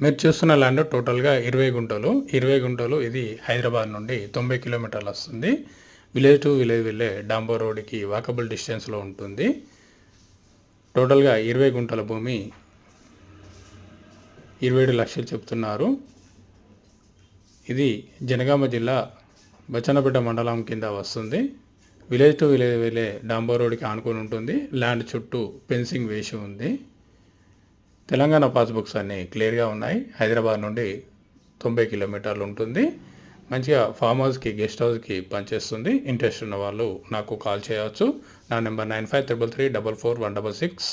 మీరు చూస్తున్న ల్యాండ్ టోటల్గా 20 గుంటలు. 20 గుంటలు ఇది హైదరాబాద్ నుండి 90 కిలోమీటర్లు వస్తుంది. విలేజ్ టు విలేజ్ వెళ్ళే డాంబర్ రోడ్కి వాకబుల్ డిస్టెన్స్లో ఉంటుంది. టోటల్గా 20 గుంటల భూమి 27 లక్షలు చెప్తున్నారు. ఇది జనగామ జిల్లా బచ్చన్నపేట మండలం కింద వస్తుంది. విలేజ్ టు విలేజ్ వెళ్ళే డాంబర్ రోడ్కి ఆనుకొని ఉంటుంది. ల్యాండ్ చుట్టూ ఫెన్సింగ్ వేసి ఉంది. తెలంగాణ పాస్బుక్స్ అన్నీ క్లియర్గా ఉన్నాయి. హైదరాబాద్ నుండి 90 కిలోమీటర్లు ఉంటుంది. మంచిగా ఫామ్ హౌస్కి గెస్ట్ హౌస్కి పనిచేస్తుంది. ఇంట్రెస్ట్ ఉన్న వాళ్ళు నాకు కాల్ చేయవచ్చు. నా నెంబర్ 9533344166.